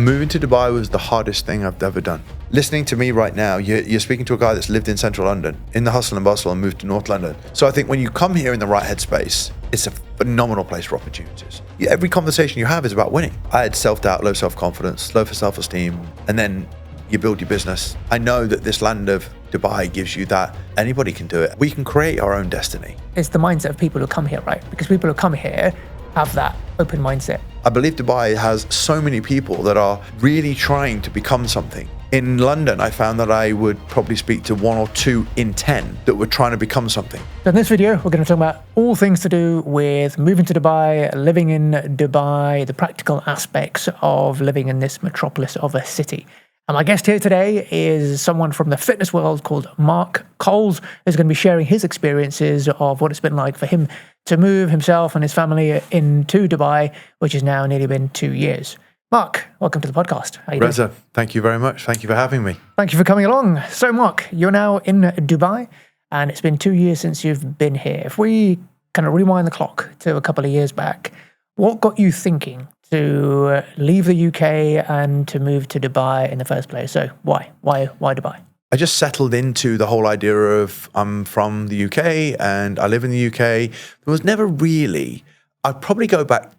Moving to Dubai was the hardest thing I've ever done. Listening to me right now, you're speaking to a guy that's lived in central London, in the hustle and bustle, and moved to North London. So I think when you come here in the right headspace, it's a phenomenal place for opportunities. Every conversation you have is about winning. I had self-doubt, low self-confidence, low for self-esteem, and then you build your business. I know that this land of Dubai gives you that. Anybody can do it. We can create our own destiny. It's the mindset of people who come here, right? Because people who come here have that open mindset. I believe Dubai has so many people that are really trying to become something. In London, I found that I would probably speak to 1 or 2 in 10 that were trying to become something. So in this video, we're going to talk about all things to do with moving to Dubai, living in Dubai, the practical aspects of living in this metropolis of a city. And my guest here today is someone from the fitness world called Mark Coles, who's going to be sharing his experiences of what it's been like for him to move himself and his family into Dubai, which has now nearly been 2 years. Mark, welcome to the podcast. How you doing? Reza, thank you very much. Thank you for having me. Thank you for coming along. So Mark, you're now in Dubai and it's been 2 years since you've been here. If we kind of rewind the clock to a couple of years back, what got you thinking to leave the UK and to move to Dubai in the first place? So why Dubai? I just settled into the whole idea of I'm from the UK and I live in the UK. There was never really, I'd probably go back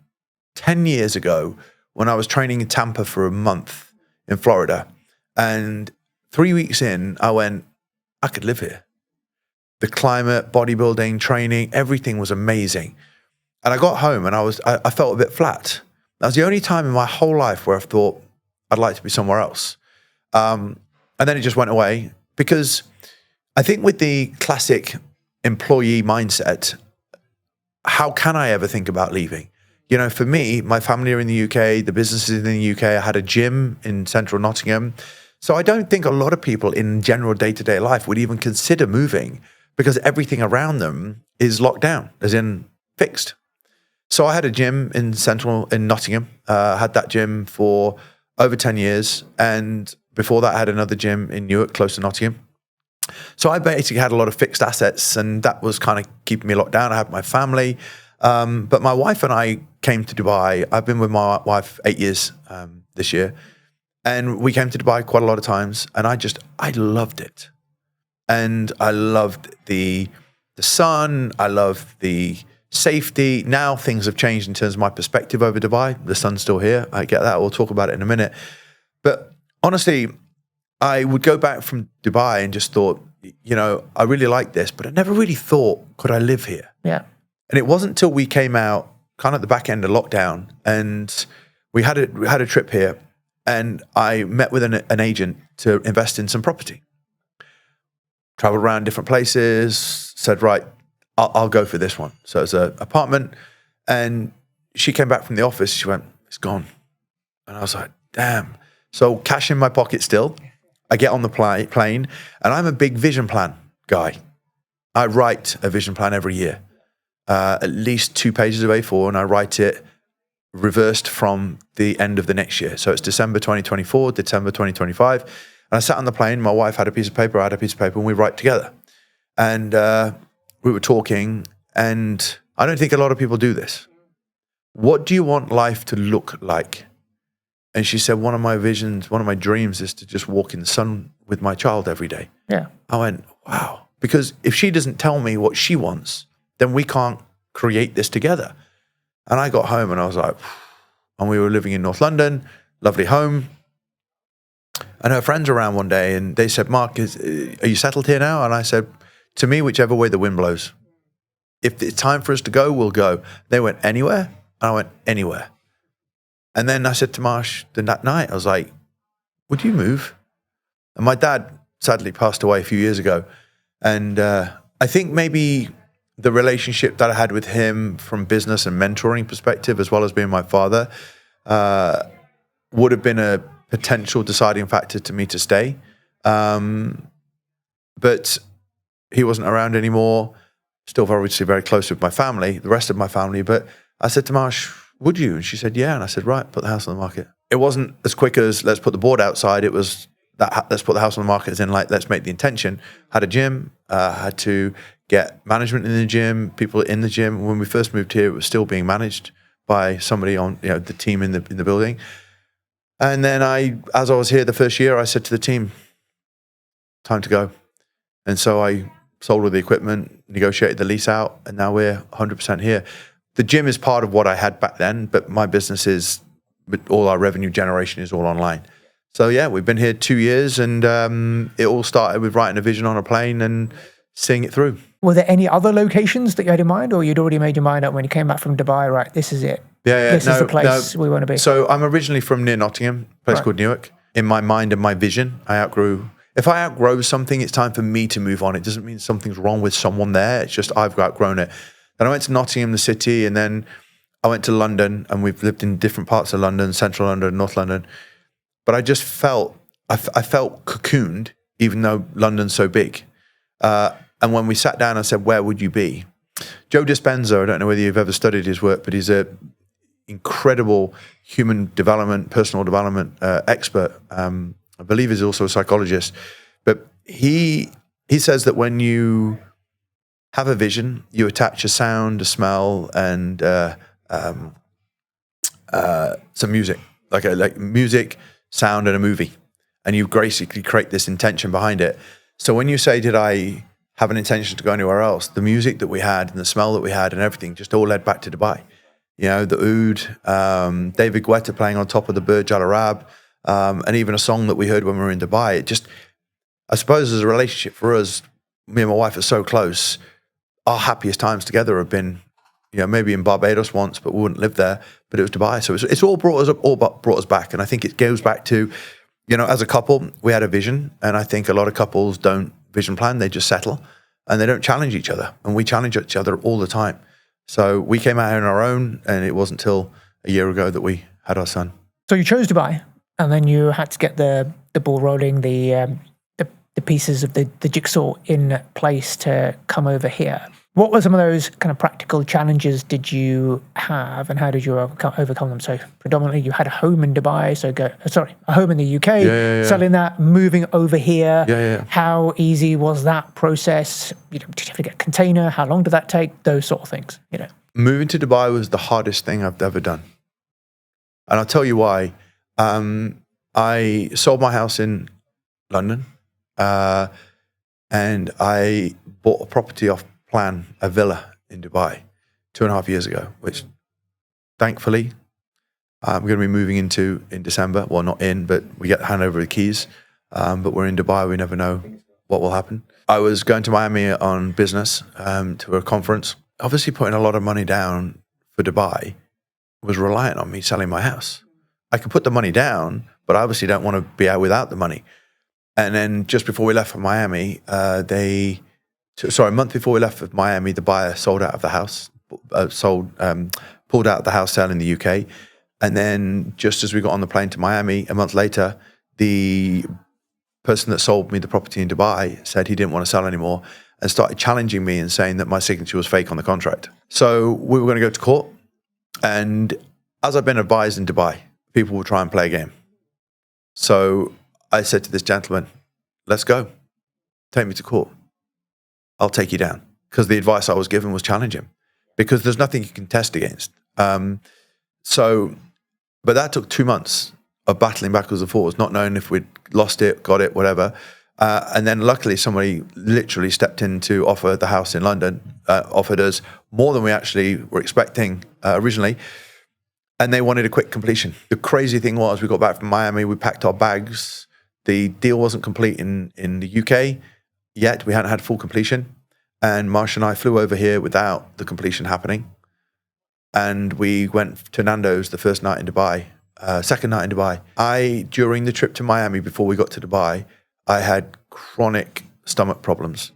10 years ago when I was training in Tampa for a month in Florida. And 3 weeks in, I went, I could live here. The climate, bodybuilding, training, everything was amazing. And I got home and I felt a bit flat. That was the only time in my whole life where I thought I'd like to be somewhere else. And then it just went away because I think with the classic employee mindset, how can I ever think about leaving? You know, for me, my family are in the UK, the business is in the UK. I had a gym in central Nottingham. So I don't think a lot of people in general day-to-day life would even consider moving because everything around them is locked down, as in fixed. So I had a gym in Nottingham. I had that gym for over 10 years. And before that, I had another gym in Newark, close to Nottingham. So I basically had a lot of fixed assets and that was kind of keeping me locked down. I had my family. But my wife and I came to Dubai. I've been with my wife 8 years this year. And we came to Dubai quite a lot of times. And I loved it. And I loved the sun. I loved the safety. Now things have changed in terms of my perspective over Dubai. The sun's still here. I get that. We'll talk about it in a minute. But honestly, I would go back from Dubai and just thought, you know, I really like this, but I never really thought, could I live here? Yeah. And it wasn't until we came out kind of at the back end of lockdown and we had a trip here and I met with an agent to invest in some property. Traveled around different places, said, right, I'll go for this one. So it's an apartment and she came back from the office. She went, it's gone. And I was like, damn. So cash in my pocket still. I get on the plane and I'm a big vision plan guy. I write a vision plan every year, at least 2 pages of A4, and I write it reversed from the end of the next year. So it's December 2024, December 2025. And I sat on the plane, my wife had a piece of paper, I had a piece of paper, and we write together. And we were talking, and I don't think a lot of people do this. What do you want life to look like? And she said, one of my visions, one of my dreams is to just walk in the sun with my child every day. Yeah. I went, wow. Because if she doesn't tell me what she wants, then we can't create this together. And I got home and I was like, and we were living in North London, lovely home. And her friends were around one day and they said, Mark, are you settled here now? And I said, to me, whichever way the wind blows. If it's time for us to go, we'll go. They went, anywhere? And I went, anywhere. And then I said to Marsh that night, I was like, would you move? And my dad sadly passed away a few years ago. And I think maybe the relationship that I had with him from business and mentoring perspective, as well as being my father, would have been a potential deciding factor to me to stay. But he wasn't around anymore. Still obviously very close with my family, the rest of my family. But I said to Marsh, would you? And she said, yeah. And I said, right, put the house on the market. It wasn't as quick as let's put the board outside. It was that let's put the house on the market as in like, let's make the intention. Had a gym, had to get management in the gym, people in the gym. When we first moved here, it was still being managed by somebody on, you know, the team in the building. And then as I was here the first year, I said to the team, time to go. And so I sold all the equipment, negotiated the lease out, and now we're 100% here. The gym is part of what I had back then, but my business is, all our revenue generation is all online. So yeah, we've been here 2 years, and it all started with writing a vision on a plane and seeing it through. Were there any other locations that you had in mind, or you'd already made your mind up when you came back from Dubai, right, this is it? This is the place we want to be. So I'm originally from near Nottingham, a place called Newark. In my mind and my vision, if I outgrow something, it's time for me to move on. It doesn't mean something's wrong with someone there. It's just I've outgrown it. Then I went to Nottingham, the city, and then I went to London, and we've lived in different parts of London, central London, North London. But I just felt, I felt cocooned, even though London's so big. And when we sat down, I said, where would you be? Joe Dispenza, I don't know whether you've ever studied his work, but he's a incredible human development, personal development expert. I believe he's also a psychologist. But he says that when you have a vision, you attach a sound, a smell, and some music, like music, sound, and a movie. And you basically create this intention behind it. So when you say, did I have an intention to go anywhere else, the music that we had and the smell that we had and everything just all led back to Dubai. You know, the oud, David Guetta playing on top of the Burj Al Arab, and even a song that we heard when we were in Dubai. It just, I suppose as a relationship for us, me and my wife are so close. Our happiest times together have been, you know, maybe in Barbados once, but we wouldn't live there, but it was Dubai. So it's all brought us back. And I think it goes back to, you know, as a couple, we had a vision. And I think a lot of couples don't vision plan, they just settle and they don't challenge each other. And we challenge each other all the time. So we came out here on our own, and it wasn't until a year ago that we had our son. So you chose Dubai, and then you had to get the ball rolling, the pieces of the jigsaw in place to come over here. What were some of those kind of practical challenges did you have, and how did you overcome them? So predominantly you had a home in Dubai, a home in the UK, selling that, moving over here. How easy was that process? You know, did you have to get a container? How long did that take? Those sort of things, you know. Moving to Dubai was the hardest thing I've ever done. And I'll tell you why. I sold my house in London, and I bought a property off plan, a villa in Dubai 2.5 years ago, which thankfully I'm going to be moving into in December. Well, not in, but we get to hand over the keys. But we're in Dubai. We never know what will happen. I was going to Miami on business to a conference. Obviously putting a lot of money down for Dubai was reliant on me selling my house. I could put the money down, but I obviously don't want to be out without the money. And then just before we left for Miami, a month before we left for Miami, the buyer sold out of the house, pulled out of the house sale in the UK. And then just as we got on the plane to Miami, a month later, the person that sold me the property in Dubai said he didn't want to sell anymore and started challenging me and saying that my signature was fake on the contract. So we were going to go to court. And as I've been advised in Dubai, people will try and play a game. So I said to this gentleman, let's go. Take me to court. I'll take you down. Because the advice I was given was challenge him. Because there's nothing you can test against. But that took 2 months of battling backwards and forwards, not knowing if we'd lost it, got it, whatever. And then luckily somebody literally stepped in to offer the house in London, offered us more than we actually were expecting originally. And they wanted a quick completion. The crazy thing was we got back from Miami, we packed our bags. The deal wasn't complete in the UK yet. We hadn't had full completion. And Marsh and I flew over here without the completion happening. And we went to Nando's the first night in Dubai, second night in Dubai. During the trip to Miami before we got to Dubai, I had chronic stomach problems.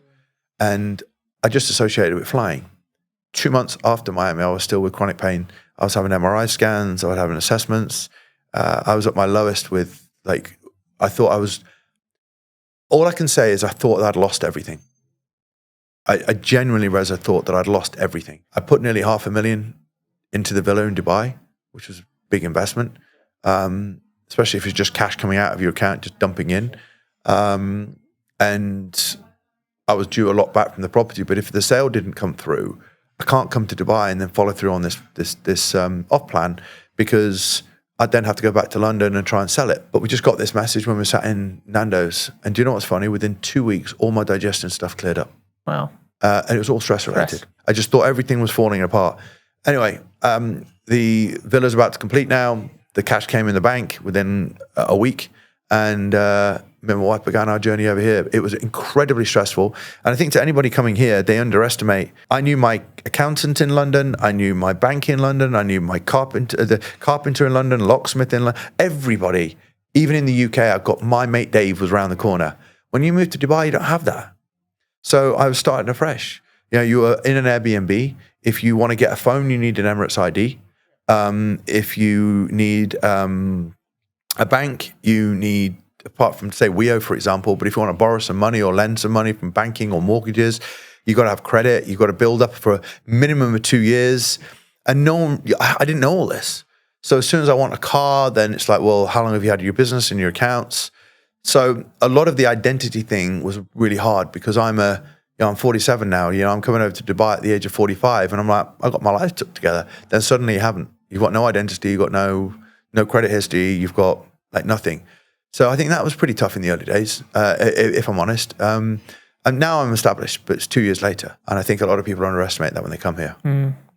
And I just associated it with flying. 2 months after Miami, I was still with chronic pain. I was having MRI scans, I was having assessments. I was at my lowest with, all I can say is I thought that I'd lost everything. I genuinely, Reza, thought that I'd lost everything. I put nearly $500,000 into the villa in Dubai, which was a big investment, especially if it's just cash coming out of your account, just dumping in. And I was due a lot back from the property, but if the sale didn't come through, I can't come to Dubai and then follow through on this off plan because I'd then have to go back to London and try and sell it. But we just got this message when we sat in Nando's. And do you know what's funny? Within 2 weeks, all my digestion stuff cleared up. Wow. And it was all stress related. I just thought everything was falling apart. Anyway, the villa's about to complete now. The cash came in the bank within a week. And me and my wife began our journey over here. It was incredibly stressful. And I think to anybody coming here, they underestimate. I knew my accountant in London. I knew my bank in London. I knew my the carpenter in London, locksmith in London. Everybody, even in the UK, I've got my mate Dave was around the corner. When you move to Dubai, you don't have that. So I was starting afresh. You were in an Airbnb. If you want to get a phone, you need an Emirates ID. If you need a bank, you need, apart from, say, WEO, for example, but if you want to borrow some money or lend some money from banking or mortgages, you've got to have credit. You've got to build up for a minimum of 2 years. And I didn't know all this. So as soon as I want a car, then it's like, well, how long have you had your business and your accounts? So a lot of the identity thing was really hard because I'm 47 now. I'm coming over to Dubai at the age of 45, and I'm like, I got my life took together. Then suddenly you haven't. You've got no identity. You've got no credit history. You've got like nothing. So I think that was pretty tough in the early days, if I'm honest. And now I'm established, but it's 2 years later, and I think a lot of people underestimate that when they come here.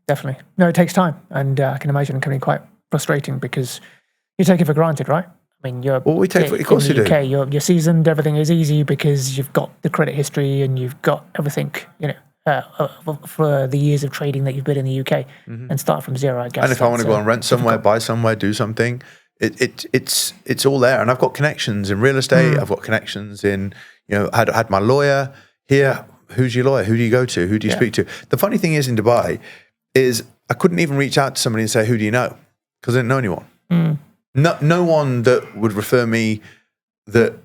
Definitely. No, it takes time, and I can imagine it can be quite frustrating because you take it for granted, right? I mean, of course you do. You're seasoned. Everything is easy because you've got the credit history and you've got everything, for the years of trading that you've been in the UK, and start from zero, I guess. And if I want to go and rent somewhere, buy somewhere, do something, it's all there. And I've got connections in real estate. I've got connections in, I had my lawyer here. Who's your lawyer? Who do you go to? Who do you speak to? The funny thing is in Dubai is I couldn't even reach out to somebody and say, who do you know? Because I didn't know anyone. No one that would refer me. That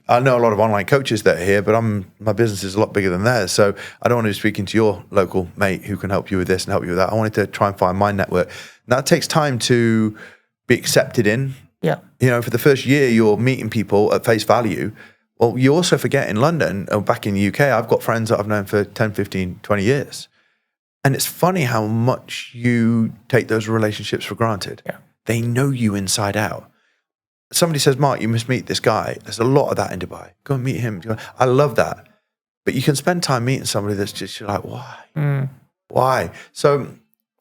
I know a lot of online coaches that are here, but my business is a lot bigger than theirs. So I don't want to be speaking to your local mate who can help you with this and help you with that. I wanted to try and find my network. Now it takes time to be accepted in. Yeah. For the first year, you're meeting people at face value. Well, you also forget in London or back in the UK, I've got friends that I've known for 10, 15, 20 years. And it's funny how much you take those relationships for granted. Yeah. They know you inside out. Somebody says, Mark, you must meet this guy. There's a lot of that in Dubai. Go and meet him. I love that. But you can spend time meeting somebody that's just, you're like, why? Why? So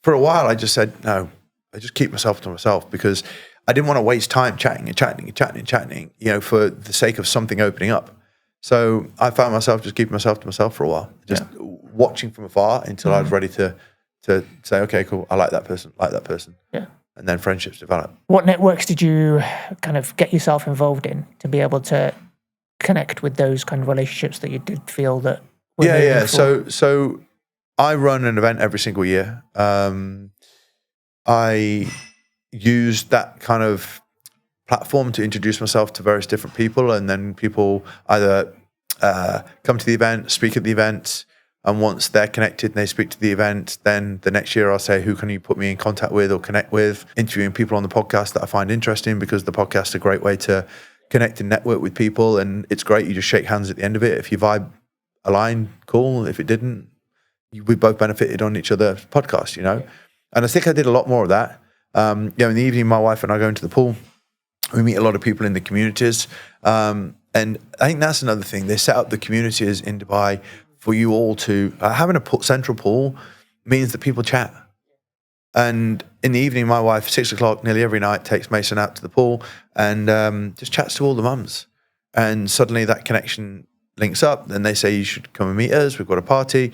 for a while, I just said, no, I just keep myself to myself because I didn't want to waste time chatting, for the sake of something opening up. So I found myself just keeping myself to myself for a while, just watching from afar until I was ready to say, okay, cool, I like that person. Yeah. And then friendships develop. What networks did you kind of get yourself involved in to be able to connect with those kind of relationships that you did feel that were meaningful? So I run an event every single year. I use that kind of platform to introduce myself to various different people, and then people either come to the event, speak at the event, and once they're connected and they speak to the event, then the next year I'll say, who can you put me in contact with or connect with? Interviewing people on the podcast that I find interesting, because the podcast is a great way to connect and network with people. And it's great. You just shake hands at the end of it. If you vibe align, cool. If it didn't, we both benefited on each other's podcast, And I think I did a lot more of that. In the evening, my wife and I go into the pool. We meet a lot of people in the communities. And I think that's another thing. They set up the communities in Dubai for you all to having a central pool means that people chat. And in the evening, my wife, 6 o'clock nearly every night, takes Mason out to the pool and just chats to all the mums. And suddenly that connection links up. Then they say, you should come and meet us. We've got a party.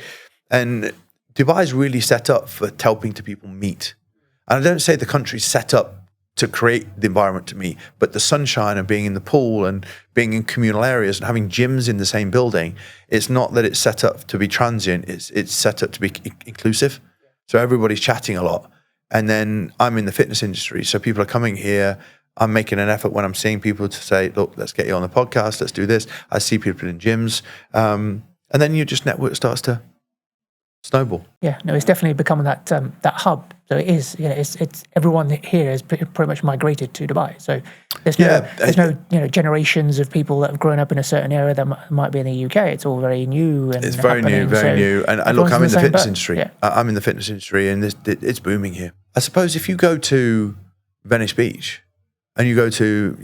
And Dubai is really set up for helping to people meet. And I don't say the country's set up to create the environment to meet, but the sunshine and being in the pool and being in communal areas and having gyms in the same building, it's not that it's set up to be transient, it's set up to be inclusive. So everybody's chatting a lot. And then I'm in the fitness industry, so people are coming here. I'm making an effort when I'm seeing people to say, look, let's get you on the podcast, let's do this. I see people in gyms. And then your just network starts to snowball. Yeah, no, it's definitely becoming that hub. So it is, it's everyone here has pretty much migrated to Dubai. So there's no generations of people that have grown up in a certain area that might be in the UK. It's all very new. And it's very new. And look, I'm in the fitness industry. Yeah. I'm in the fitness industry, and it's booming here. I suppose if you go to Venice Beach, and you go to,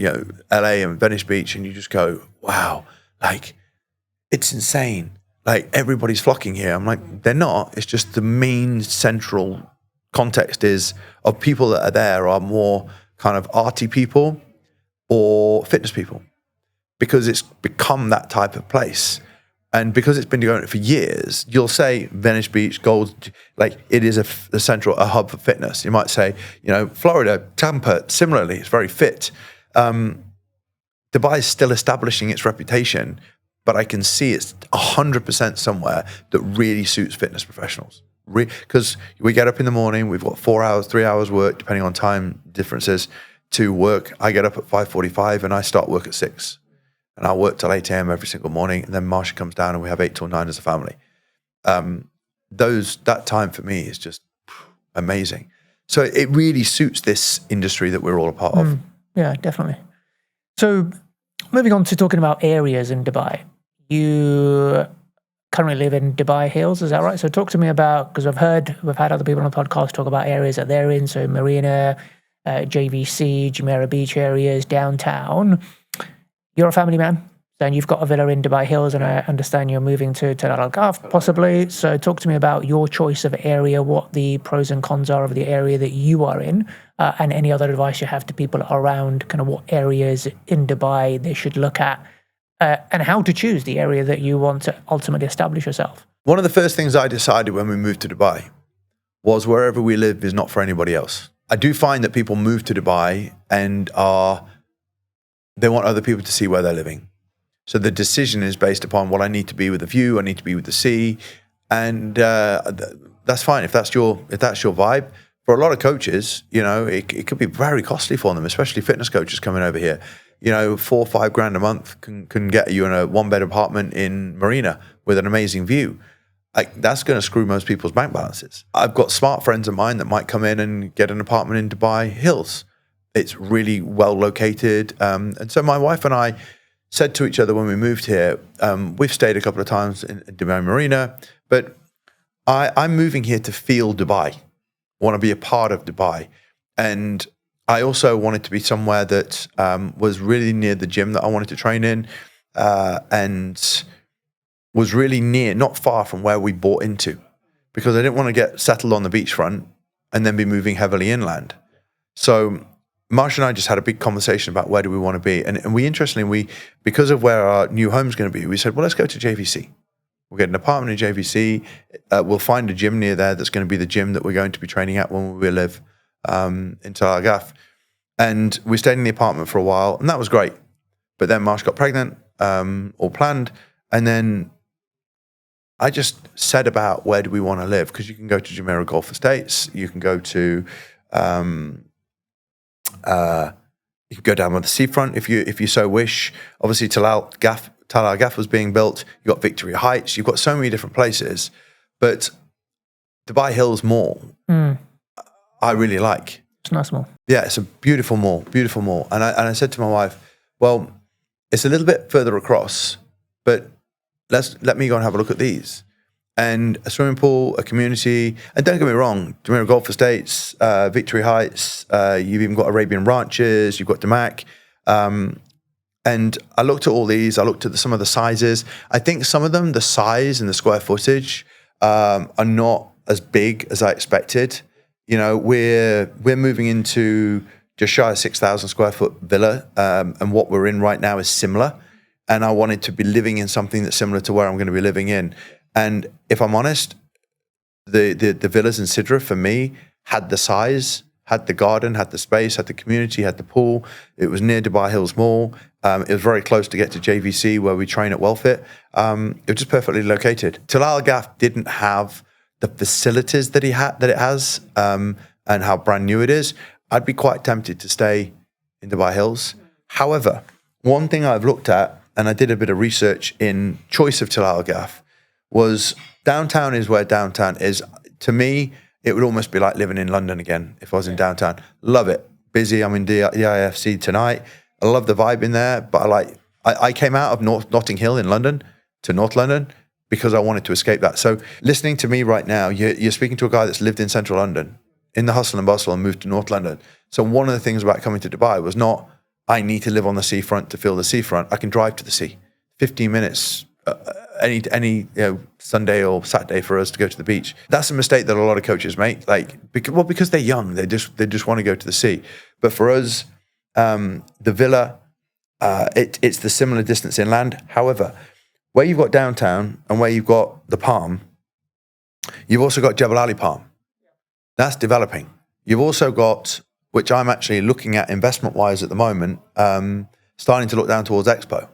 LA and Venice Beach, and you just go, wow, like, it's insane. Like, everybody's flocking here. I'm like, they're not. It's just the main central context is of people that are there are more kind of arty people or fitness people, because it's become that type of place. And because it's been going for years, you'll say Venice Beach, Gold, like it is a hub for fitness. You might say, Florida, Tampa, similarly, it's very fit. Dubai is still establishing its reputation, but I can see it's 100% somewhere that really suits fitness professionals. Because we get up in the morning, we've got 4 hours, 3 hours work, depending on time differences to work. I get up at 5:45 and I start work at 6. And I work till 8 a.m. every single morning. And then Marsha comes down and we have 8 till 9 as a family. That time for me is just amazing. So it really suits this industry that we're all a part of. Yeah, definitely. So moving on to talking about areas in Dubai. You currently live in Dubai Hills, is that right? So talk to me about, because we've had other people on the podcast talk about areas that they're in. So Marina, JVC, Jumeirah Beach areas, downtown. You're a family man, and you've got a villa in Dubai Hills, and I understand you're moving to Tilal al Ghaf, possibly. So talk to me about your choice of area, what the pros and cons are of the area that you are in, and any other advice you have to people around kind of what areas in Dubai they should look at, and how to choose the area that you want to ultimately establish yourself. One of the first things I decided when we moved to Dubai was wherever we live is not for anybody else. I do find that people move to Dubai and they want other people to see where they're living. So the decision is based upon, well, I need to be with the view, I need to be with the sea, and that's fine if that's your vibe. For a lot of coaches, it could be very costly for them, especially fitness coaches coming over here. 4 or 5 grand a month can get you in a 1-bed apartment in Marina with an amazing view. Like, that's going to screw most people's bank balances. I've got smart friends of mine that might come in and get an apartment in Dubai Hills. It's really well located. And so my wife and I said to each other when we moved here, we've stayed a couple of times in Dubai Marina, but I'm moving here to feel Dubai. I want to be a part of Dubai. And I also wanted to be somewhere that was really near the gym that I wanted to train in, and was really near, not far from where we bought into, because I didn't want to get settled on the beachfront and then be moving heavily inland. So Marsha and I just had a big conversation about where do we want to be. And interestingly, because of where our new home's going to be, we said, well, let's go to JVC. We'll get an apartment in JVC. We'll find a gym near there that's going to be the gym that we're going to be training at when we live in Tilal al Ghaf. And we stayed in the apartment for a while, and that was great. But then Marsha got pregnant, all planned. And then I just said about where do we want to live? Because you can go to Jumeirah Golf Estates. You can go to... you can go down on the seafront if you so wish. Obviously, Tilal al Ghaf was being built. You got Victoria Heights. You've got so many different places. But Dubai Hills Mall, I really like. It's a nice mall. Yeah, it's a beautiful mall, beautiful mall. And I said to my wife, well, it's a little bit further across, but let me go and have a look at these. And a swimming pool, a community, and don't get me wrong, Jumeirah Golf Estates, Victory Heights, you've even got Arabian Ranches, you've got Damac. And I looked at all these, I looked at some of the sizes. I think some of them, the size and the square footage are not as big as I expected. We're moving into just shy of 6,000 square foot villa, and what we're in right now is similar. And I wanted to be living in something that's similar to where I'm going to be living in. And if I'm honest, the villas in Sidra for me had the size, had the garden, had the space, had the community, had the pool. It was near Dubai Hills Mall. It was very close to get to JVC where we train at WellFit. It was just perfectly located. Tilal al Ghaf didn't have the facilities that it has, and how brand new it is. I'd be quite tempted to stay in Dubai Hills. However, one thing I've looked at, and I did a bit of research in choice of Tilal al Ghaf, was downtown is where downtown is. To me, it would almost be like living in London again if I was in downtown. Love it. Busy. I'm in the IFC tonight. I love the vibe in there, but I came out of Notting Hill in London to North London because I wanted to escape that. So listening to me right now, you're speaking to a guy that's lived in central London, in the hustle and bustle, and moved to North London. So one of the things about coming to Dubai was not, I need to live on the seafront to feel the seafront. I can drive to the sea. 15 minutes, any Sunday or Saturday for us to go to the beach. That's a mistake that a lot of coaches make. Because they're young, they just want to go to the sea. But for us, the villa, it's the similar distance inland. However, where you've got downtown and where you've got the Palm, you've also got Jebel Ali Palm. That's developing. You've also got, which I'm actually looking at investment-wise at the moment, starting to look down towards Expo.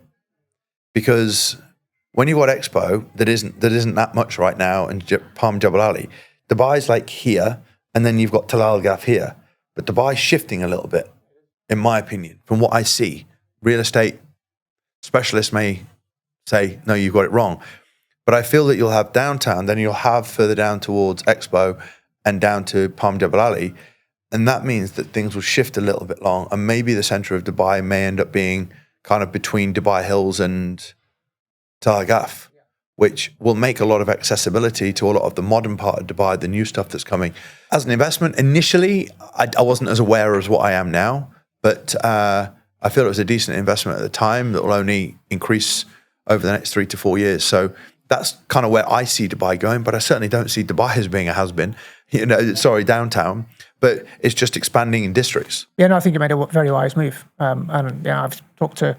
Because when you've got Expo, that isn't that much right now, and Palm Jebel Ali, Dubai's like here, and then you've got Tilal al Ghaf here. But Dubai's shifting a little bit, in my opinion, from what I see. Real estate specialists may say, no, you've got it wrong. But I feel that you'll have downtown, then you'll have further down towards Expo and down to Palm Jebel Ali. And that means that things will shift a little bit long. And maybe the center of Dubai may end up being kind of between Dubai Hills and Tilal al Ghaf, which will make a lot of accessibility to a lot of the modern part of Dubai, the new stuff that's coming. As an investment, initially, I wasn't as aware as what I am now, but I feel it was a decent investment at the time that will only increase over the next 3 to 4 years. So that's kind of where I see Dubai going, but I certainly don't see Dubai as being a has-been, downtown, but it's just expanding in districts. Yeah, no, I think you made a very wise move. I've talked to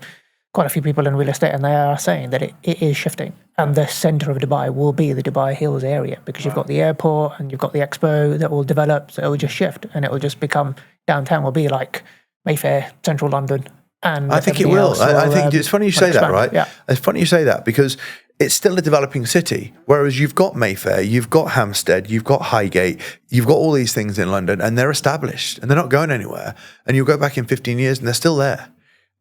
quite a few people in real estate, and they are saying that it is shifting. And the center of Dubai will be the Dubai Hills area, because you've got the airport and you've got the Expo that will develop. So it will just shift, and it will just become, downtown will be like Mayfair, central London. And I think it will. I think it's funny you say that, right? Yeah. It's funny you say that, because it's still a developing city. Whereas you've got Mayfair, you've got Hampstead, you've got Highgate, you've got all these things in London, and they're established and they're not going anywhere. And you'll go back in 15 years and they're still there.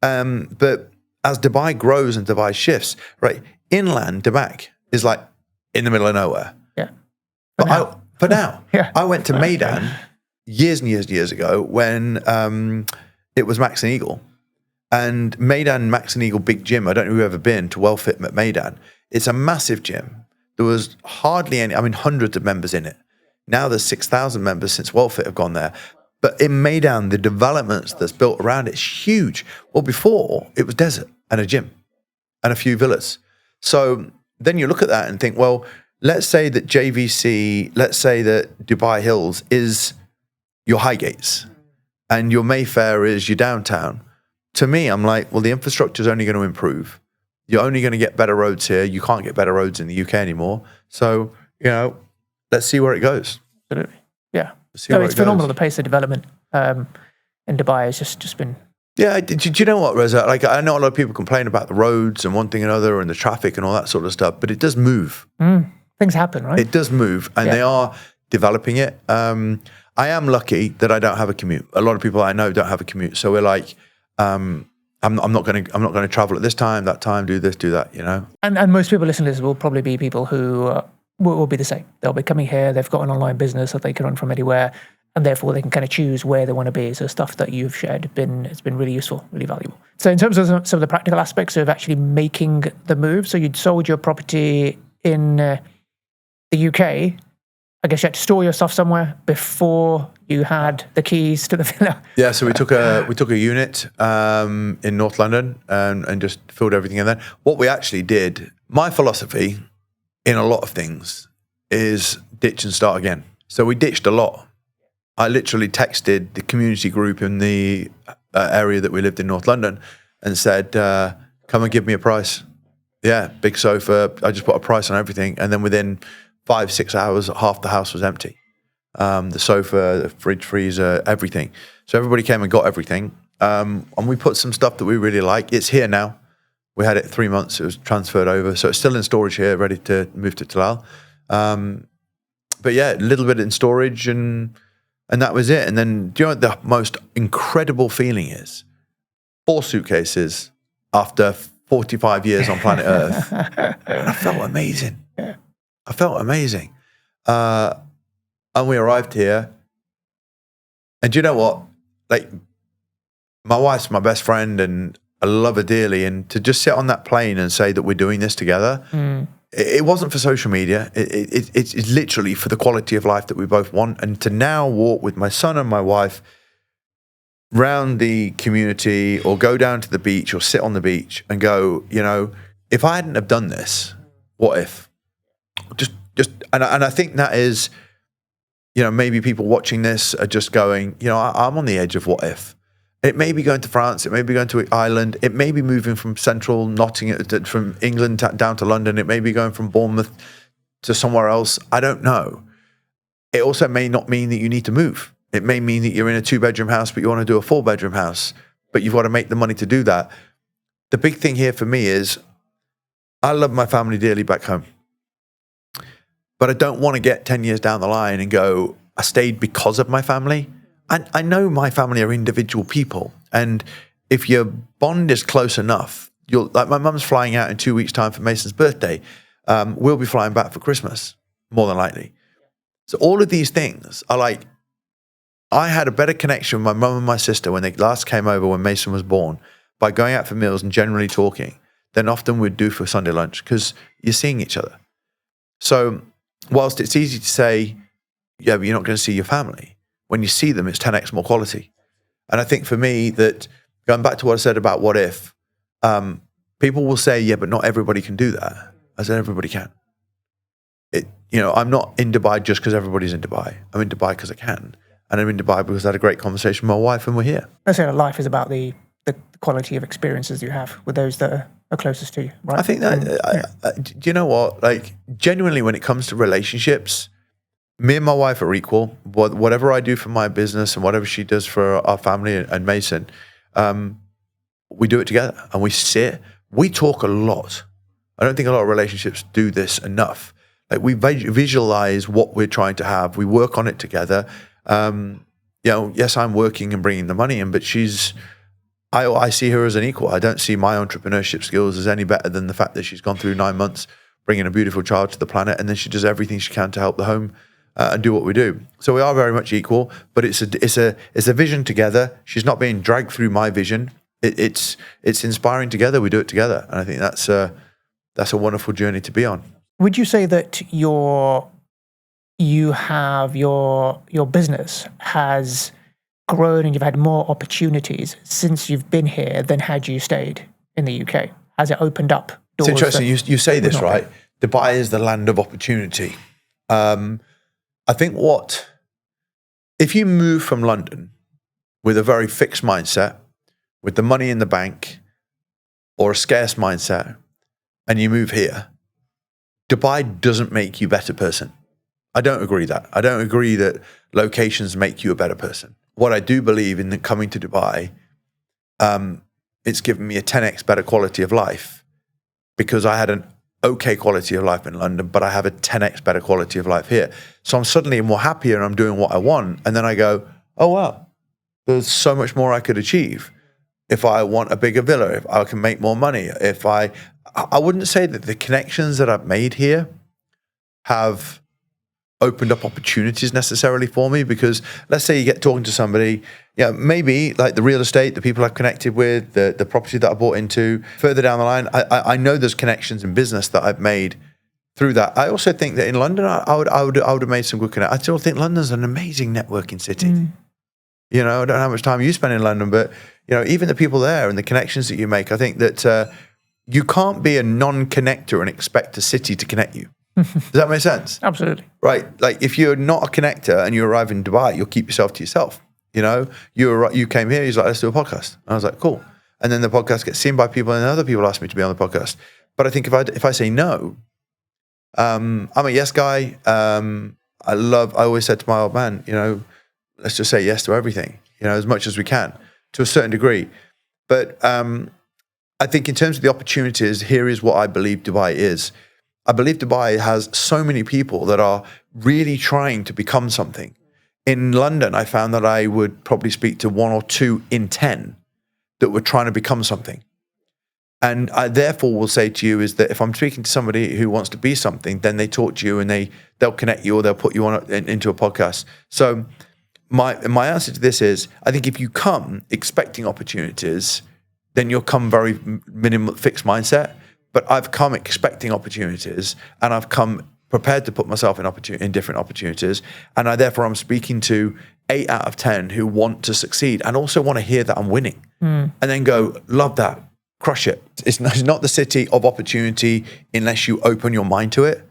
But as Dubai grows and Dubai shifts, right, inland Dubai is like in the middle of nowhere. Yeah. For now, Yeah. I went to Meydan years and years ago when it was Max and Eagle. And Meydan Max and Eagle big gym, I don't know if you've ever been to WellFit at Meydan. It's a massive gym. There was hardly any, hundreds of members in it. Now there's 6,000 members since WellFit have gone there. But in Meydan, the developments that's built around it is huge. Well, before, it was desert and a gym and a few villas. So then you look at that and think, well, let's say that JVC, let's say that Dubai Hills is your Highgates and your Mayfair is your downtown. To me, I'm like, well, the infrastructure is only going to improve. You're only going to get better roads here. You can't get better roads in the UK anymore. So, let's see where it goes. Absolutely. Yeah. So it's phenomenal. The pace of development in Dubai has just been. Yeah. Do you know what, Reza? Like, I know a lot of people complain about the roads and one thing and another and the traffic and all that sort of stuff, but it does move. Things happen, right? It does move, and they are developing it. I am lucky that I don't have a commute. A lot of people I know don't have a commute, so we're like, I'm not going to travel at this time, that time, do this, do that. And most people listening to this will probably be people who will be the same. They'll be coming here. They've got an online business that they can run from anywhere, and therefore they can kind of choose where they want to be. So stuff that you've shared it's been really useful, really valuable. So in terms of some of the practical aspects of actually making the move, so you'd sold your property in the UK. I guess you had to store your stuff somewhere before you had the keys to the villa. Yeah, so we took a unit in North London and just filled everything in there. What we actually did, my philosophy in a lot of things is ditch and start again. So we ditched a lot. I literally texted the community group in the area that we lived in North London and said, come and give me a price. Yeah, big sofa. I just put a price on everything. And then within 5-6 hours, half the house was empty. The sofa, the fridge, freezer, everything. So everybody came and got everything. And we put some stuff that we really like. It's here now. We had it 3 months. It was transferred over. So it's still in storage here, ready to move to Tilal. But yeah, a little bit in storage and that was it. And then, do you know what the most incredible feeling is? 4 suitcases after 45 years on planet Earth. And I felt amazing. Yeah. I felt amazing. And we arrived here. And do you know what? Like, my wife's my best friend and I love her dearly. And to just sit on that plane and say that we're doing this together, it wasn't for social media. It's literally for the quality of life that we both want. And to now walk with my son and my wife round the community or go down to the beach or sit on the beach and go, if I hadn't have done this, what if? And I think that is, maybe people watching this are just going, I'm on the edge of what if. It may be going to France, it may be going to Ireland, it may be moving from central Nottingham, from England down to London, it may be going from Bournemouth to somewhere else. I don't know. It also may not mean that you need to move. It may mean that you're in a 2-bedroom house, but you want to do a 4-bedroom house, but you've got to make the money to do that. The big thing here for me is I love my family dearly back home, but I don't want to get 10 years down the line and go, I stayed because of my family. I know my family are individual people. And if your bond is close enough, like my mum's flying out in 2 weeks' time for Mason's birthday. We'll be flying back for Christmas, more than likely. So all of these things are like, I had a better connection with my mum and my sister when they last came over when Mason was born by going out for meals and generally talking than often we'd do for Sunday lunch because you're seeing each other. So whilst it's easy to say, yeah, but you're not going to see your family, when you see them, it's 10x more quality. And I think for me that, going back to what I said about what if, people will say, yeah, but not everybody can do that. I said, everybody can. I'm not in Dubai just because everybody's in Dubai. I'm in Dubai because I can. And I'm in Dubai because I had a great conversation with my wife and we're here. I say that life is about the quality of experiences you have with those that are closest to you, right? I think that, do you know what? Like, genuinely, when it comes to relationships, me and my wife are equal. Whatever I do for my business and whatever she does for our family and Mason, we do it together and we talk a lot. I don't think a lot of relationships do this enough. Like, we visualize what we're trying to have. We work on it together. Yes, I'm working and bringing the money in, but I see her as an equal. I don't see my entrepreneurship skills as any better than the fact that she's gone through 9 months bringing a beautiful child to the planet, and then she does everything she can to help the home and do what we do. So we are very much equal, but it's a vision together. She's not being dragged through my vision. It's inspiring together. We do it together, and I think that's a wonderful journey to be on. Would you say that your business has grown and you've had more opportunities since you've been here than had you stayed in the UK? Has it opened up doors? It's interesting. You say this, right? Dubai is the land of opportunity. I think if you move from London with a very fixed mindset, with the money in the bank or a scarce mindset, and you move here, Dubai doesn't make you a better person. I don't agree that. I don't agree that locations make you a better person. What I do believe in coming to Dubai, it's given me a 10x better quality of life because I had an okay quality of life in London, but I have a 10x better quality of life here. So I'm suddenly more happier and I'm doing what I want. And then I go, oh, wow, there's so much more I could achieve. If I want a bigger villa, if I can make more money, I wouldn't say that the connections that I've made here have opened up opportunities necessarily for me, because let's say you get talking to somebody, maybe like the real estate, the people I've connected with, the property that I bought into, further down the line, I know there's connections in business that I've made through that. I also think that in London, I would have made some good connections. I still think London's an amazing networking city. I don't know how much time you spend in London, but even the people there and the connections that you make, I think that you can't be a non-connector and expect a city to connect you. Does that make sense? Absolutely. Right. Like, if you're not a connector and you arrive in Dubai, you'll keep yourself to yourself. You came here, he's like, let's do a podcast. And I was like, cool. And then the podcast gets seen by people and other people ask me to be on the podcast. But I think if I say no, I'm a yes guy. I always said to my old man, let's just say yes to everything, as much as we can to a certain degree. But I think in terms of the opportunities, here is what I believe Dubai is. I believe Dubai has so many people that are really trying to become something. In London, I found that I would probably speak to 1 or 2 in 10 that were trying to become something. And I therefore will say to you is that if I'm speaking to somebody who wants to be something, then they talk to you and they'll connect you or they'll put you into a podcast. So my answer to this is, I think if you come expecting opportunities, then you'll come very minimal fixed mindset. But I've come expecting opportunities and I've come prepared to put myself in different opportunities, and I'm speaking to 8 out of 10 who want to succeed and also want to hear that I'm winning, and then go, love that, crush it. It's not the city of opportunity unless you open your mind to it.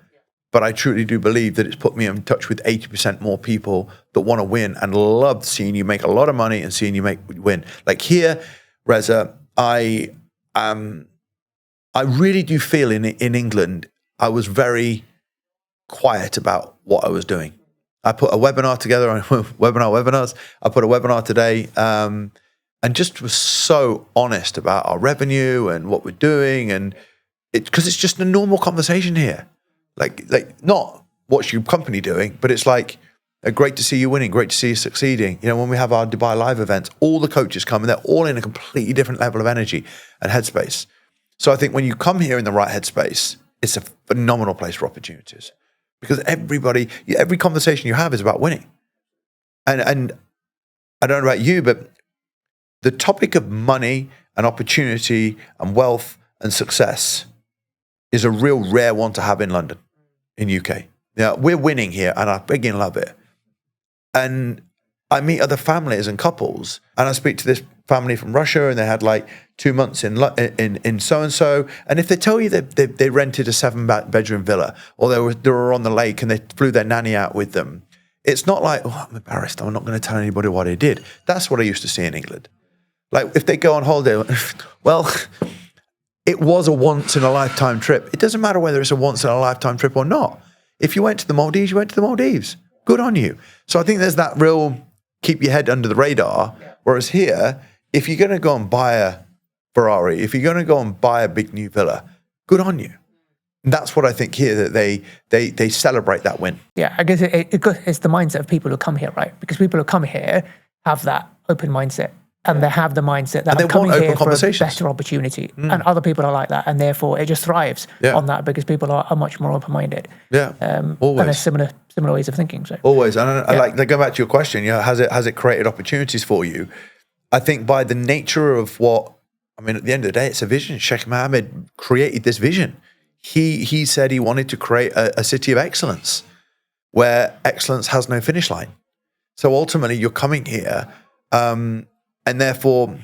But I truly do believe that it's put me in touch with 80% more people that want to win and love seeing you make a lot of money and seeing you win. Like here, Reza, I really do feel in England, I was very quiet about what I was doing. I put a webinar together on webinars. I put a webinar today and just was so honest about our revenue and what we're doing. And because it's just a normal conversation here. Like not what's your company doing, but it's like, great to see you winning, great to see you succeeding. You know, when we have our Dubai Live events, all the coaches come and they're all in a completely different level of energy and headspace. So I think when you come here in the right headspace, it's a phenomenal place for opportunities because every conversation you have is about winning. And I don't know about you, but the topic of money and opportunity and wealth and success is a real rare one to have in London, in UK. Now, we're winning here and I begin love it. And I meet other families and couples and I speak to this family from Russia and they had like 2 months in so-and-so. And if they tell you that they rented a 7-bedroom villa or they were on the lake and they flew their nanny out with them, it's not like, oh, I'm embarrassed, I'm not going to tell anybody what I did. That's what I used to see in England. Like if they go on holiday, well, it was a once-in-a-lifetime trip. It doesn't matter whether it's a once-in-a-lifetime trip or not. If you went to the Maldives, you went to the Maldives. Good on you. So I think there's that real keep your head under the radar. Whereas here, if you're going to go and buy a Ferrari, if you're going to go and buy a big new villa, good on you. And that's what I think here, that they celebrate that win. Yeah, I guess it's the mindset of people who come here, right? Because people who come here have that open mindset. And they have the mindset that I'm coming here for a better opportunity. And other people are like that. And therefore, it just thrives on that because people are much more open-minded. Yeah, always. And there's similar ways of thinking. So always. And I like, go back to your question, you know, has it created opportunities for you? I think by the nature of what, I mean, at the end of the day, it's a vision. Sheikh Mohammed created this vision. He said he wanted to create a city of excellence where excellence has no finish line. So ultimately, you're coming here, and therefore,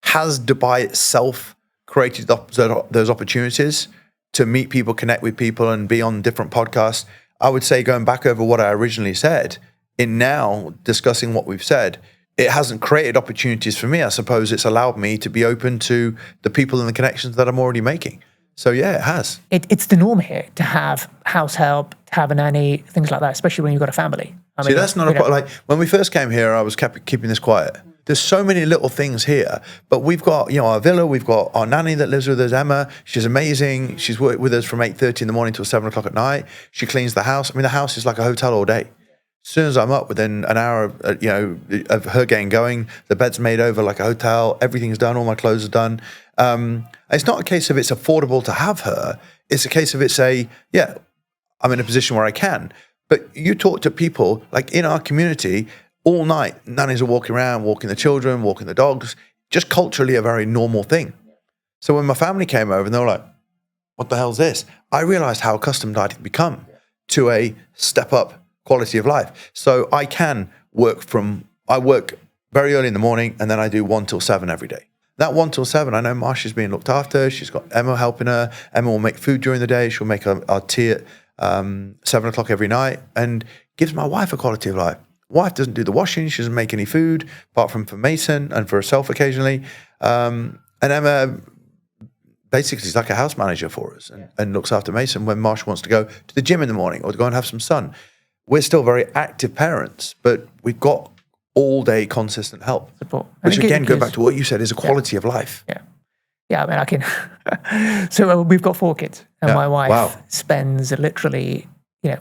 has Dubai itself created those opportunities to meet people, connect with people, and be on different podcasts? I would say, going back over what I originally said, in now discussing what we've said, it hasn't created opportunities for me. I suppose it's allowed me to be open to the people and the connections that I'm already making. So yeah, it has. It's the norm here to have house help, to have a nanny, things like that, especially when you've got a family. I mean, that's not a problem. Like when we first came here, I was keeping this quiet. There's so many little things here, but we've got, you know, our villa, we've got our nanny that lives with us, Emma. She's amazing. She's worked with us from 8:30 in the morning till 7 o'clock at night. She cleans the house. I mean, the house is like a hotel all day. As soon as I'm up, within an hour of her getting going, the bed's made over like a hotel. Everything's done. All my clothes are done. It's not a case of it's affordable to have her. It's a case of I'm in a position where I can. But you talk to people like in our community all night, nannies are walking around, walking the children, walking the dogs, just culturally a very normal thing. So when my family came over and they were like, what the hell's this? I realized how accustomed I'd become to a step up quality of life. So I work very early in the morning and then I do 1 till 7 every day. That 1 till 7, I know Marsha's being looked after. She's got Emma helping her. Emma will make food during the day. She'll make our tea at 7 o'clock every night and gives my wife a quality of life. Wife doesn't do the washing. She doesn't make any food apart from for Mason and for herself occasionally. And Emma basically is like a house manager for us and looks after Mason when Marsha wants to go to the gym in the morning or to go and have some sun. We're still very active parents, but we've got all day consistent help. Support. Which again, go back to what you said, is a quality of life. Yeah. Yeah, I mean, I can. So we've got 4 kids, and my wife spends literally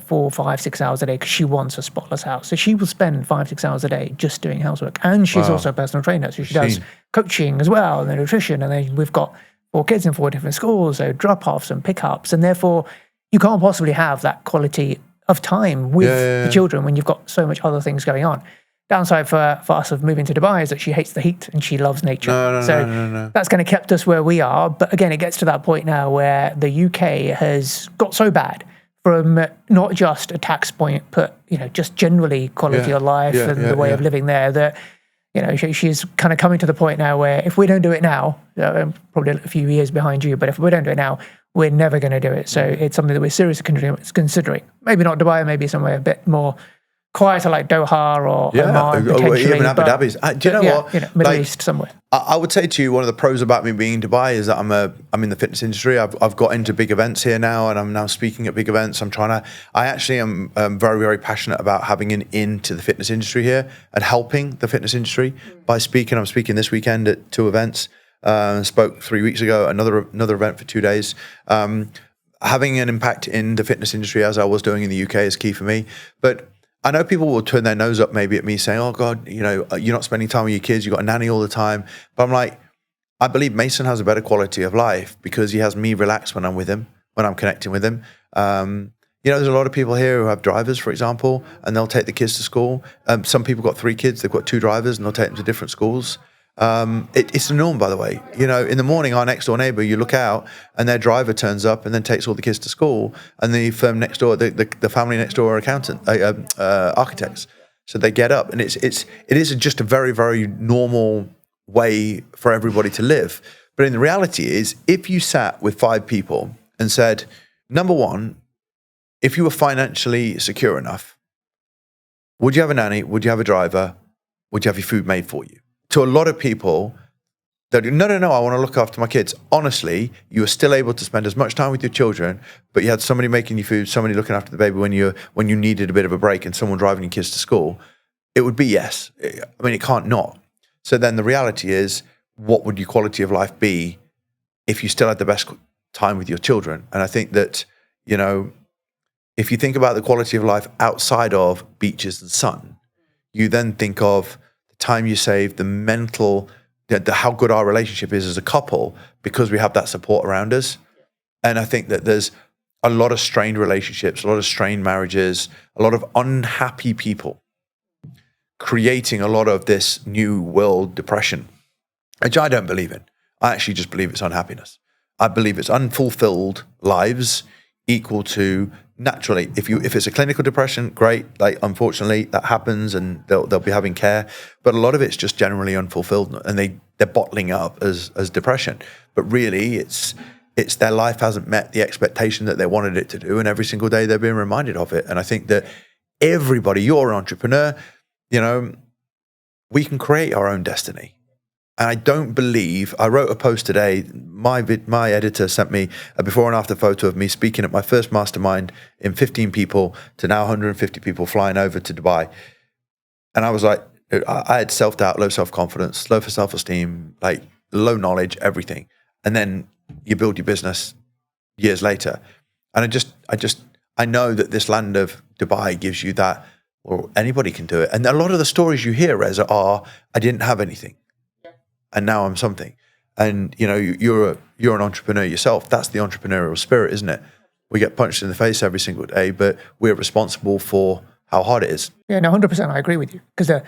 4, 5, 6 hours a day because she wants a spotless house. So she will spend 5, 6 hours a day just doing housework. And she's also a personal trainer. So she does coaching as well and nutrition. And then we've got 4 kids in 4 different schools, so drop-offs and pickups. And therefore, you can't possibly have that quality of time with the children when you've got so much other things going on. Downside for us of moving to Dubai is that she hates the heat and she loves nature. No. That's kind of kept us where we are. But again, it gets to that point now where the UK has got so bad from not just a tax point, but just generally quality of life and the way of living there. That she's kind of coming to the point now where if we don't do it now, I'm probably a few years behind you, but if we don't do it now, we're never going to do it. So it's something that we're seriously considering. Maybe not Dubai, maybe somewhere a bit more quieter like Doha or Oman, potentially. Or even Abu Dhabi. Do you know what? Middle East somewhere. I would say to you, one of the pros about me being in Dubai is that I'm in the fitness industry. I've got into big events here now, and I'm now speaking at big events. I actually am very, very passionate about having an into the fitness industry here and helping the fitness industry by speaking. I'm speaking this weekend at 2 events. Spoke 3 weeks ago, another event for 2 days. Having an impact in the fitness industry as I was doing in the UK is key for me. But I know people will turn their nose up maybe at me saying, oh God, you're not spending time with your kids, you've got a nanny all the time. But I'm like, I believe Mason has a better quality of life because he has me relaxed when I'm with him, when I'm connecting with him. There's a lot of people here who have drivers, for example, and they'll take the kids to school. Some people got 3 kids, they've got 2 drivers and they'll take them to different schools. It's the norm, by the way. In the morning, our next door neighbor, you look out and their driver turns up and then takes all the kids to school. And the firm next door, the family next door are architects. So they get up, and it is just a very, very normal way for everybody to live. But in the reality is, if you sat with 5 people and said, number one, if you were financially secure enough, would you have a nanny? Would you have a driver? Would you have your food made for you? To a lot of people, they'll do, no, I want to look after my kids. Honestly, you were still able to spend as much time with your children, but you had somebody making you food, somebody looking after the baby when you needed a bit of a break, and someone driving your kids to school. It would be yes. I mean, it can't not. So then the reality is, what would your quality of life be if you still had the best time with your children? And I think that, if you think about the quality of life outside of beaches and sun, you then think of time you save, the mental, how good our relationship is as a couple because we have that support around us. And I think that there's a lot of strained relationships, a lot of strained marriages, a lot of unhappy people creating a lot of this new world depression, which I don't believe in. I actually just believe it's unhappiness. I believe it's unfulfilled lives equal to, naturally, if it's a clinical depression, great. Like, unfortunately, that happens, and they'll be having care. But a lot of it's just generally unfulfilled, and they're bottling up as depression. But really, it's their life hasn't met the expectation that they wanted it to do, and every single day they're being reminded of it. And I think that everybody, you're an entrepreneur, we can create our own destiny. And I don't believe, I wrote a post today, my editor sent me a before and after photo of me speaking at my first mastermind in 15 people to now 150 people flying over to Dubai. And I was like, I had self-doubt, low self-confidence, low self-esteem, like low knowledge, everything. And then you build your business years later. And I know that this land of Dubai gives you that, or anybody can do it. And a lot of the stories you hear, Reza, are, I didn't have anything, and now I'm something. And you're an entrepreneur yourself. That's the entrepreneurial spirit, isn't it? We get punched in the face every single day, but we're responsible for how hard it is. Yeah, no, 100%. I agree with you, because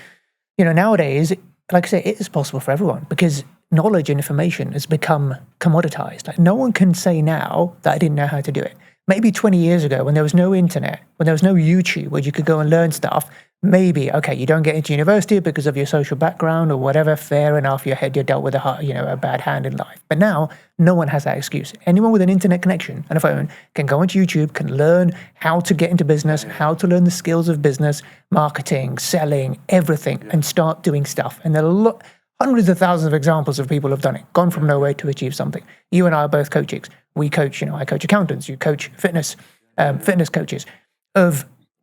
nowadays, like I say, it is possible for everyone because knowledge and information has become commoditized. Like, no one can say now that I didn't know how to do it. Maybe 20 years ago, when there was no internet, when there was no YouTube where you could go and learn stuff, maybe, okay, you don't get into university because of your social background or whatever, fair enough, you're dealt with a bad hand in life. But now, no one has that excuse. Anyone with an internet connection and a phone can go onto YouTube, can learn how to get into business, how to learn the skills of business, marketing, selling, everything, and start doing stuff. And there are hundreds of thousands of examples of people who have done it, gone from nowhere to achieve something. You and I are both coaches. We coach, I coach accountants, you coach fitness coaches,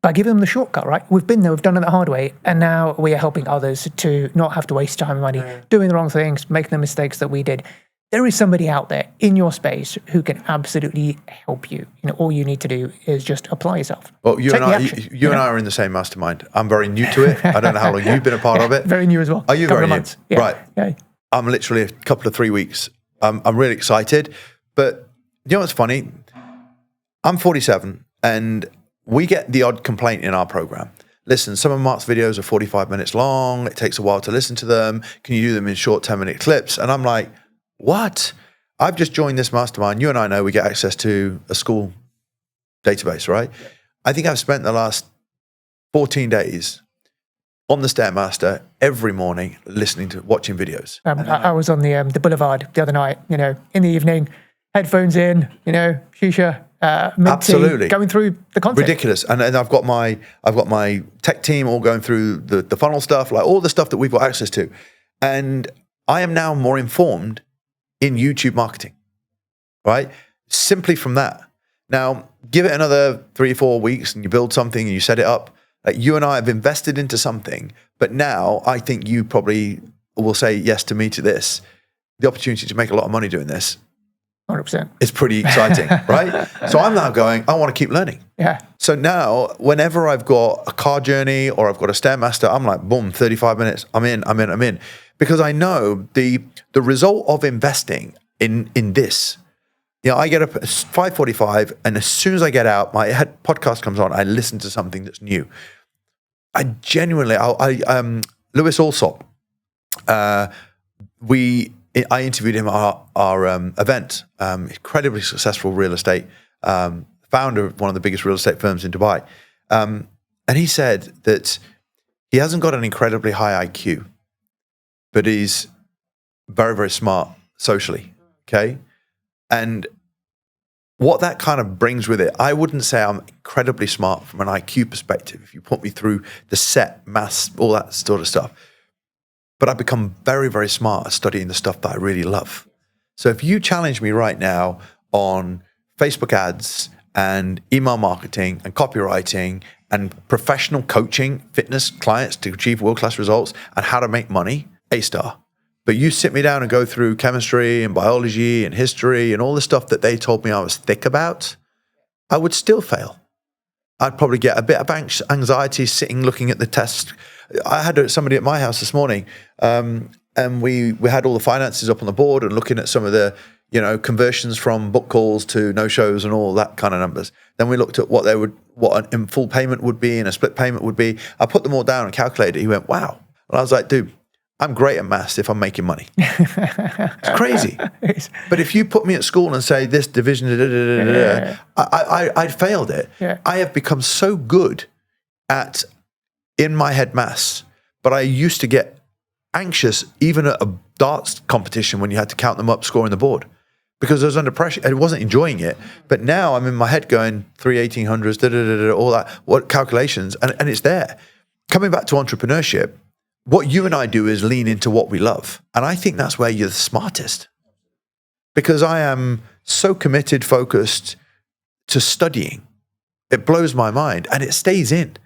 by giving them the shortcut, right? We've been there, we've done it the hard way, and now we are helping others to not have to waste time and money doing the wrong things, making the mistakes that we did. There is somebody out there in your space who can absolutely help you. All you need to do is just apply yourself. Well, you and I are in the same mastermind. I'm very new to it. I don't know how long you've been a part of it. Very new as well. Are you very new? Months. Yeah. Right. Yeah. I'm literally a couple of 3 weeks. I'm really excited. But you know what's funny? I'm 47, and we get the odd complaint in our program. Listen, some of Mark's videos are 45 minutes long. It takes a while to listen to them. Can you do them in short 10-minute clips? And I'm like, what? I've just joined this mastermind. You and I know we get access to a school database, right? I think I've spent the last 14 days on the Stairmaster every morning watching videos. I was on the boulevard the other night, in the evening, headphones in, shisha, mint tea, Absolutely. going through the content. Ridiculous. And I've got my tech team all going through the funnel stuff, like all the stuff that we've got access to. And I am now more informed in YouTube marketing, right? Simply from that. Now, give it another 3 or 4 weeks and you build something and you set it up. Like you and I have invested into something, but now I think you probably will say yes to me to this. The opportunity to make a lot of money doing this 100%. is pretty exciting, right? So I'm now going, I want to keep learning. Yeah. So now, whenever I've got a car journey or I've got a Stairmaster, I'm like, boom, 35 minutes, I'm in. Because I know the result of investing in this. I get up at 5:45, and as soon as I get out, my podcast comes on. I listen to something that's new. I genuinely, Lewis Alsop, I interviewed him at our event. Incredibly successful real estate founder of one of the biggest real estate firms in Dubai, and he said that he hasn't got an incredibly high IQ, but he's very, very smart socially. Okay. And what that kind of brings with it, I wouldn't say I'm incredibly smart from an IQ perspective. If you put me through the set, maths, all that sort of stuff, but I've become very, very smart at studying the stuff that I really love. So if you challenge me right now on Facebook ads and email marketing and copywriting and professional coaching, fitness clients to achieve world-class results and how to make money, A-star. But you sit me down and go through chemistry and biology and history and all the stuff that they told me I was thick about, I would still fail. I'd probably get a bit of anxiety sitting looking at the test. I had somebody at my house this morning, and we had all the finances up on the board and looking at some of the conversions from book calls to no-shows and all that kind of numbers. Then we looked at what a full payment would be and a split payment would be. I put them all down and calculated it. He went, wow. And I was like, dude, I'm great at maths if I'm making money. It's crazy. But if you put me at school and say this division, I'd failed it. Yeah. I have become so good at in my head maths, but I used to get anxious even at a darts competition when you had to count them up, scoring the board, because I was under pressure. I wasn't enjoying it. But now I'm in my head going 1800s, all that, what calculations, and it's there. Coming back to entrepreneurship, what you and I do is lean into what we love. And I think that's where you're the smartest, because I am so committed, focused to studying. It blows my mind and it stays in.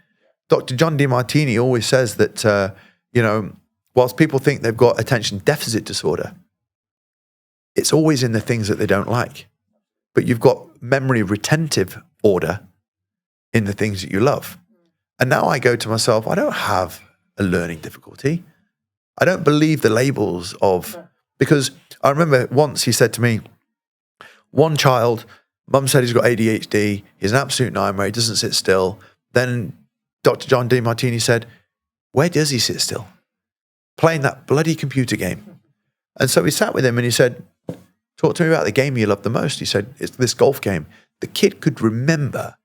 Dr. John DeMartini always says that, whilst people think they've got attention deficit disorder, it's always in the things that they don't like. But you've got memory retentive order in the things that you love. And now I go to myself, I don't have a learning difficulty. I don't believe the labels because I remember once he said to me, one child, mum said he's got ADHD, he's an absolute nightmare, he doesn't sit still. Then Dr. John DeMartini said, where does he sit still? Playing that bloody computer game. And so we sat with him and he said, talk to me about the game you love the most. He said, it's this golf game. The kid could remember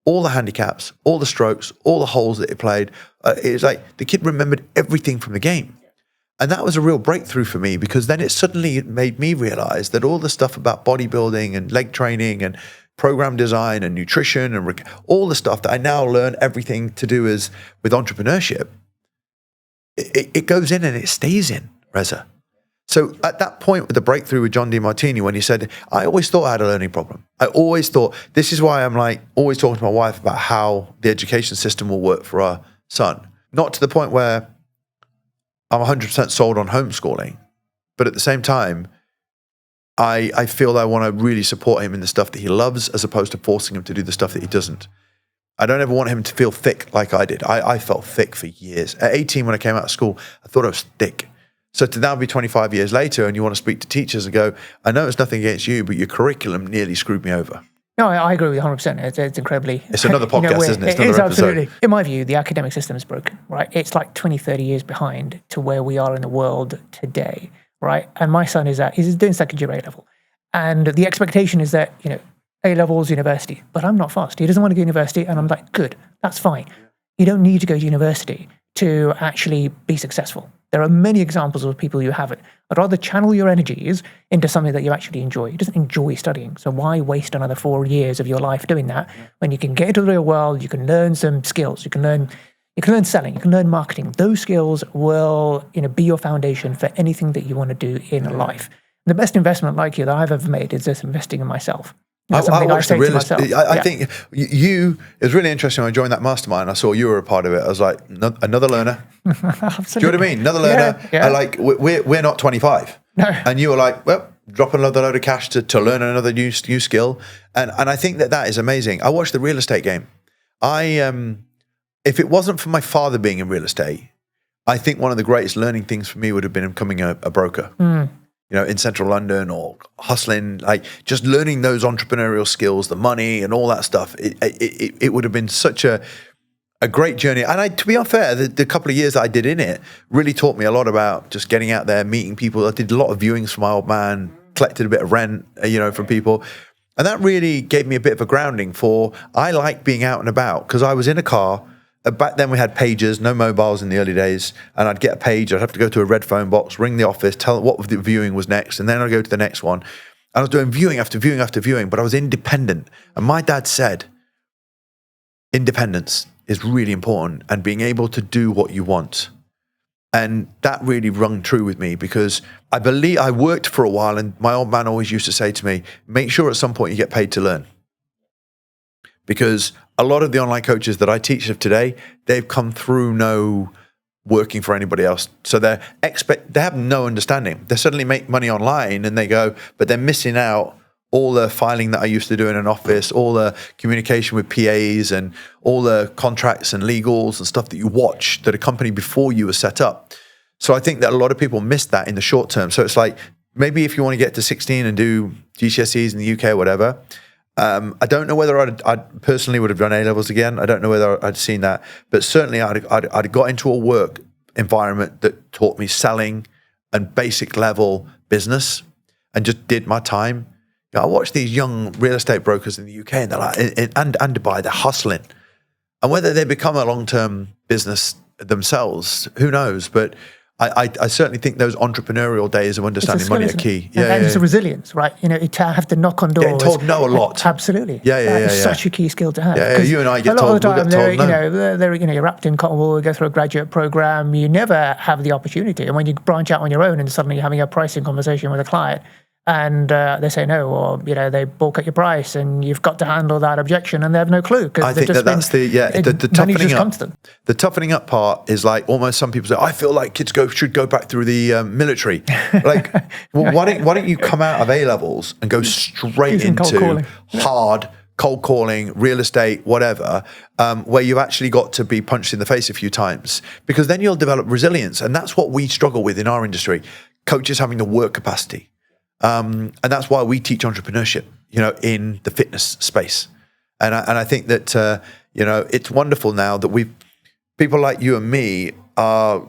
all the handicaps, all the strokes, all the holes that he played. It was like the kid remembered everything from the game. And that was a real breakthrough for me, because then it suddenly made me realize that all the stuff about bodybuilding and leg training and program design and nutrition and all the stuff that I now learn everything to do is with entrepreneurship, it goes in and it stays in, Reza. So at that point with the breakthrough with John DeMartini, when he said, I always thought I had a learning problem. I always thought, this is why I'm like always talking to my wife about how the education system will work for our son. Not to the point where I'm 100% sold on homeschooling, but at the same time, I feel that I want to really support him in the stuff that he loves as opposed to forcing him to do the stuff that he doesn't. I don't ever want him to feel thick like I did. I felt thick for years. At 18, when I came out of school, I thought I was thick. So to now be 25 years later and you want to speak to teachers and go, I know it's nothing against you, but your curriculum nearly screwed me over. No, I agree with you 100%. It's incredibly... It's another podcast, isn't it? It is, absolutely. In my view, the academic system is broken, right? It's like 20, 30 years behind to where we are in the world today, right? And my son he's doing second year A level. And the expectation is that, A-levels, university, but I'm not fast. He doesn't want to go to university, and I'm like, good, that's fine. You don't need to go to university to actually be successful. There are many examples of people who haven't. I'd rather channel your energies into something that you actually enjoy. He doesn't enjoy studying, so why waste another 4 years of your life doing that when you can get into the real world, you can learn some skills, you can learn selling, you can learn marketing. Those skills will, be your foundation for anything that you want to do in life. The best investment like you that I've ever made is just investing in myself. I watched the real estate. I think it was really interesting when I joined that mastermind. I saw you were a part of it. I was like, another learner. Absolutely. Do you know what I mean? Another learner. Yeah. We're not 25. No. And you were like, well, drop another load of cash to learn another new skill. And I think that is amazing. I watched the real estate game. If it wasn't for my father being in real estate, I think one of the greatest learning things for me would have been becoming a broker. In central London, or hustling, like just learning those entrepreneurial skills, the money and all that stuff. It would have been such a great journey. And to be unfair, the couple of years that I did in it really taught me a lot about just getting out there, meeting people. I did a lot of viewings for my old man, collected a bit of rent, from people. And that really gave me a bit of a grounding I like being out and about, because I was in a car. Back then we had pagers, no mobiles in the early days, and I'd get a page, I'd have to go to a red phone box, ring the office, tell them what the viewing was next, and then I'd go to the next one. And I was doing viewing after viewing after viewing, but I was independent. And my dad said, independence is really important, and being able to do what you want. And that really rung true with me, because I worked for a while, and my old man always used to say to me, make sure at some point you get paid to learn. Because a lot of the online coaches that I teach of today, they've come through no working for anybody else. So they have no understanding. They suddenly make money online and they go, but they're missing out all the filing that I used to do in an office, all the communication with PAs and all the contracts and legals and stuff that you watch that a company before you was set up. So I think that a lot of people miss that in the short term. So it's like, maybe if you want to get to 16 and do GCSEs in the UK or whatever, I don't know whether I'd personally would have done A-levels again. I don't know whether I'd seen that, but certainly I'd got into a work environment that taught me selling and basic level business, and just did my time. I watch these young real estate brokers in the UK, and they're like, and Dubai, they're hustling, and whether they become a long-term business themselves, who knows? But I certainly think those entrepreneurial days of understanding money are key. And it's a resilience, right? To have to knock on doors. Getting told no a lot. Absolutely. It's such a key skill to have. Yeah, you and I get told. A lot of the time, you're wrapped in cotton wool, you go through a graduate program, you never have the opportunity. And when you branch out on your own and suddenly you're having a pricing conversation with a client, and they say no, or they balk at your price, and you've got to handle that objection, and they have no clue. I think that's the toughening up. The toughening up part is like almost some people say, I feel like kids should go back through the military. Like, well, why don't you come out of A-levels and go straight into hard cold calling, real estate, whatever, where you've actually got to be punched in the face a few times, because then you'll develop resilience, and that's what we struggle with in our industry. Coaches having the work capacity. And that's why we teach entrepreneurship, in the fitness space. And I think that, it's wonderful now that people like you and me are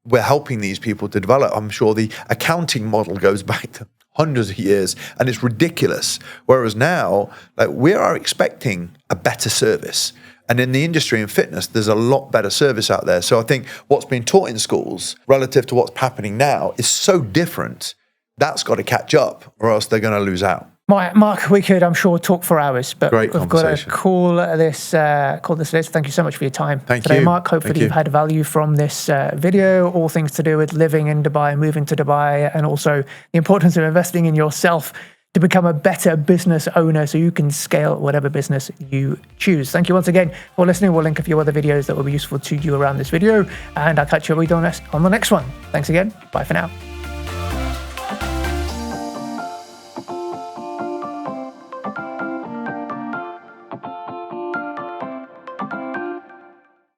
we're helping these people to develop. I'm sure the accounting model goes back to hundreds of years, and it's ridiculous. Whereas now, we are expecting a better service. And in the industry and fitness, there's a lot better service out there. So I think what's being taught in schools relative to what's happening now is so different. That's got to catch up, or else they're going to lose out. Mark, we could, I'm sure, talk for hours, but we've got to call this list. Thank you so much for your time today, Mark. Hopefully you've had value from this video, all things to do with living in Dubai, moving to Dubai, and also the importance of investing in yourself to become a better business owner so you can scale whatever business you choose. Thank you once again for listening. We'll link a few other videos that will be useful to you around this video, and I'll catch you on the next one. Thanks again. Bye for now.